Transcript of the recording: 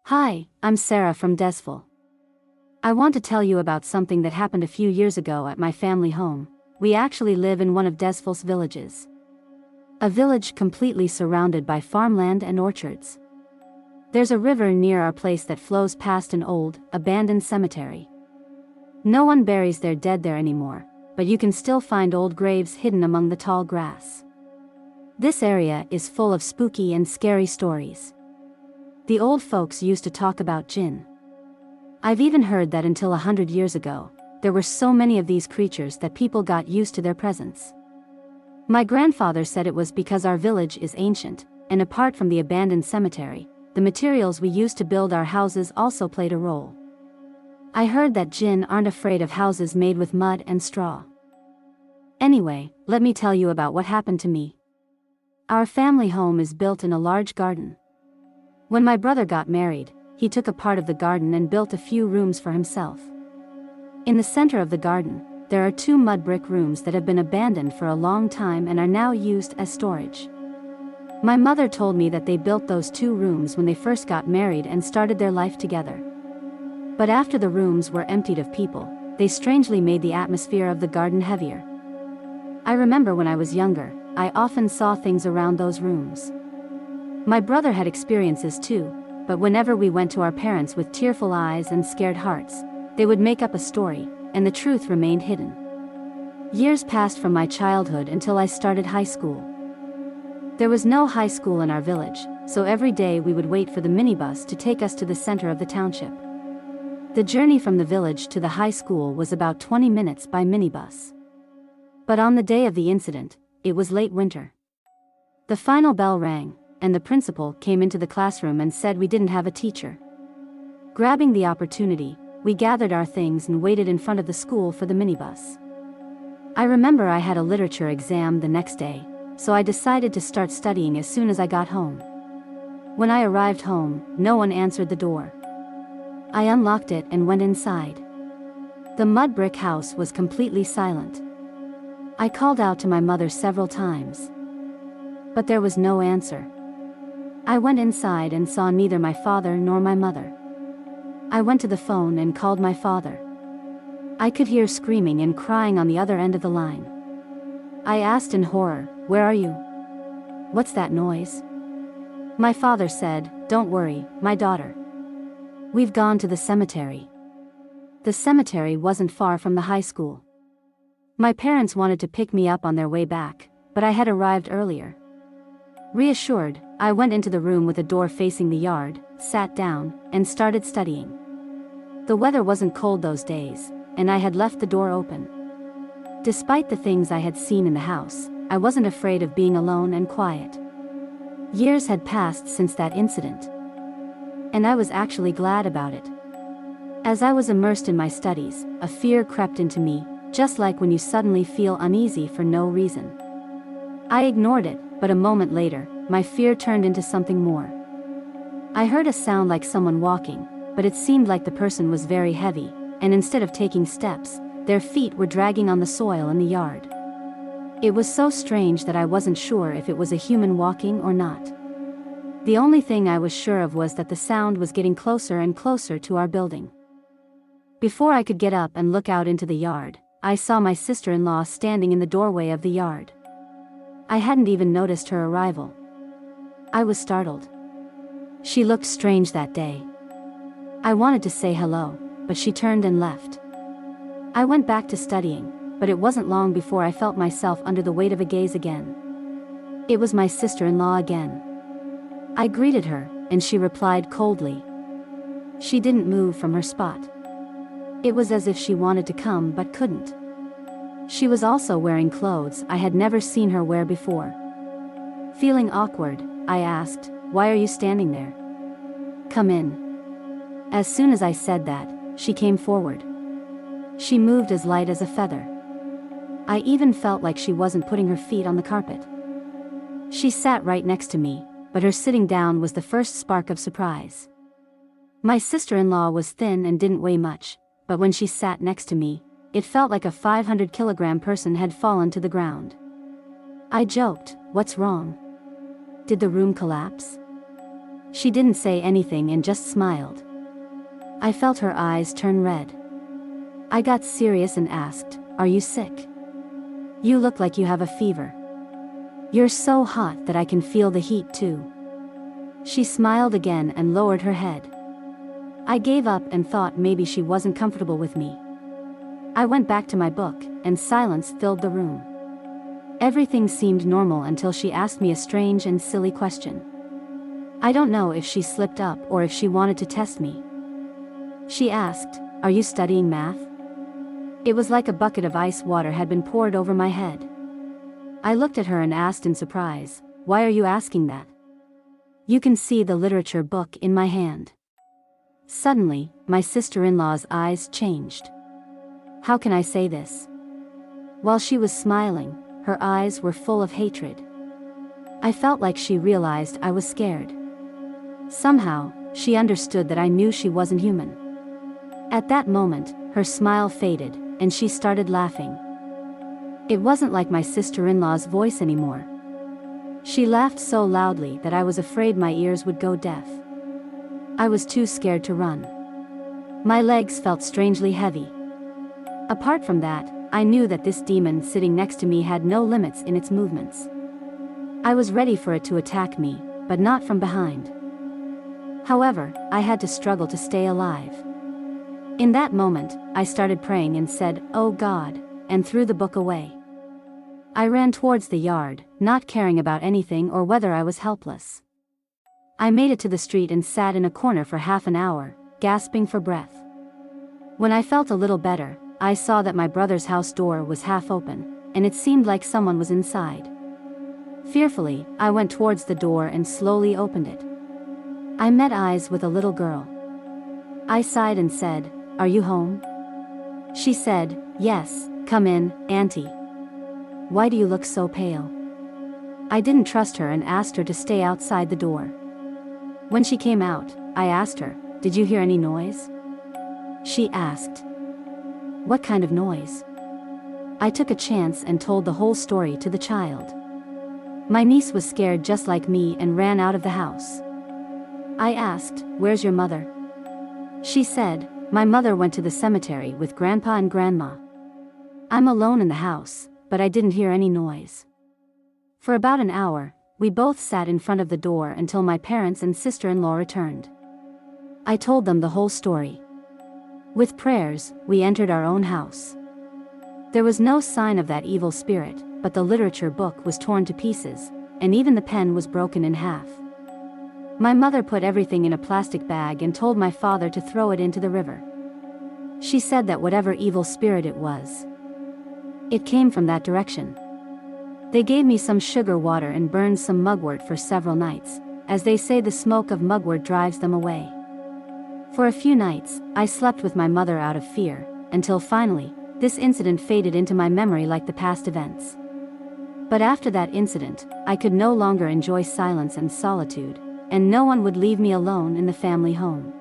Hi, I'm Sara from Dezful. I want to tell you about something that happened a few years ago at my family home. We actually live in one of Dezful's villages. A village completely surrounded by farmland and orchards. There's a river near our place that flows past an old, abandoned cemetery. No one buries their dead there anymore, but you can still find old graves hidden among the tall grass. This area is full of spooky and scary stories. The old folks used to talk about jinn. I've even heard that until 100 years ago, there were so many of these creatures that people got used to their presence. My grandfather said it was because our village is ancient, and apart from the abandoned cemetery, the materials we used to build our houses also played a role. I heard that jinn aren't afraid of houses made with mud and straw. Anyway, let me tell you about what happened to me. Our family home is built in a large garden. When my brother got married, he took a part of the garden and built a few rooms for himself. In the center of the garden, there are two mud brick rooms that have been abandoned for a long time and are now used as storage. My mother told me that they built those two rooms when they first got married and started their life together. But after the rooms were emptied of people, they strangely made the atmosphere of the garden heavier. I remember when I was younger, I often saw things around those rooms. My brother had experiences too, but whenever we went to our parents with tearful eyes and scared hearts, they would make up a story, and the truth remained hidden. Years passed from my childhood until I started high school. There was no high school in our village, so every day we would wait for the minibus to take us to the center of the township. The journey from the village to the high school was about 20 minutes by minibus. But on the day of the incident, it was late winter. The final bell rang, and the principal came into the classroom and said we didn't have a teacher. Grabbing the opportunity, we gathered our things and waited in front of the school for the minibus. I remember I had a literature exam the next day, so I decided to start studying as soon as I got home. When I arrived home, no one answered the door. I unlocked it and went inside. The mud brick house was completely silent. I called out to my mother several times, but there was no answer. I went inside and saw neither my father nor my mother. I went to the phone and called my father. I could hear screaming and crying on the other end of the line. I asked in horror, "Where are you? What's that noise?" My father said, "Don't worry, my daughter. We've gone to the cemetery." The cemetery wasn't far from the high school. My parents wanted to pick me up on their way back, but I had arrived earlier. Reassured, I went into the room with a door facing the yard, sat down, and started studying. The weather wasn't cold those days, and I had left the door open. Despite the things I had seen in the house, I wasn't afraid of being alone and quiet. Years had passed since that incident, and I was actually glad about it. As I was immersed in my studies, a fear crept into me, just like when you suddenly feel uneasy for no reason. I ignored it, but a moment later, my fear turned into something more. I heard a sound like someone walking, but it seemed like the person was very heavy, and instead of taking steps, their feet were dragging on the soil in the yard. It was so strange that I wasn't sure if it was a human walking or not. The only thing I was sure of was that the sound was getting closer and closer to our building. Before I could get up and look out into the yard, I saw my sister-in-law standing in the doorway of the yard. I hadn't even noticed her arrival. I was startled. She looked strange that day. I wanted to say hello, but she turned and left. I went back to studying, but it wasn't long before I felt myself under the weight of a gaze again. It was my sister-in-law again. I greeted her, and she replied coldly. She didn't move from her spot. It was as if she wanted to come but couldn't. She was also wearing clothes I had never seen her wear before. Feeling awkward, I asked, "Why are you standing there? Come in." As soon as I said that, she came forward. She moved as light as a feather. I even felt like she wasn't putting her feet on the carpet. She sat right next to me, but her sitting down was the first spark of surprise. My sister-in-law was thin and didn't weigh much, but when she sat next to me, it felt like a 500-kilogram person had fallen to the ground. I joked, "What's wrong? Did the room collapse?" She didn't say anything and just smiled. I felt her eyes turn red. I got serious and asked, "Are you sick? You look like you have a fever. You're so hot that I can feel the heat too." She smiled again and lowered her head. I gave up and thought maybe she wasn't comfortable with me. I went back to my book, and silence filled the room. Everything seemed normal until she asked me a strange and silly question. I don't know if she slipped up or if she wanted to test me. She asked, "Are you studying math?" It was like a bucket of ice water had been poured over my head. I looked at her and asked in surprise, "Why are you asking that?" You can see the literature book in my hand. Suddenly, my sister-in-law's eyes changed. How can I say this? While she was smiling, her eyes were full of hatred. I felt like she realized I was scared. Somehow, she understood that I knew she wasn't human. At that moment, her smile faded, and she started laughing. It wasn't like my sister-in-law's voice anymore. She laughed so loudly that I was afraid my ears would go deaf. I was too scared to run. My legs felt strangely heavy. Apart from that, I knew that this demon sitting next to me had no limits in its movements. I was ready for it to attack me, but not from behind. However, I had to struggle to stay alive. In that moment, I started praying and said, "Oh God," and threw the book away. I ran towards the yard, not caring about anything or whether I was helpless. I made it to the street and sat in a corner for half an hour, gasping for breath. When I felt a little better, I saw that my brother's house door was half open, and it seemed like someone was inside. Fearfully, I went towards the door and slowly opened it. I met eyes with a little girl. I sighed and said, "Are you home?" She said, "Yes, come in, Auntie. Why do you look so pale?" I didn't trust her and asked her to stay outside the door. When she came out, I asked her, "Did you hear any noise?" She asked, "What kind of noise?" I took a chance and told the whole story to the child. My niece was scared just like me and ran out of the house. I asked, "Where's your mother?" She said, "My mother went to the cemetery with Grandpa and Grandma. I'm alone in the house, but I didn't hear any noise." For about an hour, we both sat in front of the door until my parents and sister-in-law returned. I told them the whole story. With prayers, we entered our own house. There was no sign of that evil spirit, but the literature book was torn to pieces, and even the pen was broken in half. My mother put everything in a plastic bag and told my father to throw it into the river. She said that whatever evil spirit it was, it came from that direction. They gave me some sugar water and burned some mugwort for several nights, as they say the smoke of mugwort drives them away. For a few nights, I slept with my mother out of fear, until finally, this incident faded into my memory like the past events. But after that incident, I could no longer enjoy silence and solitude, and no one would leave me alone in the family home.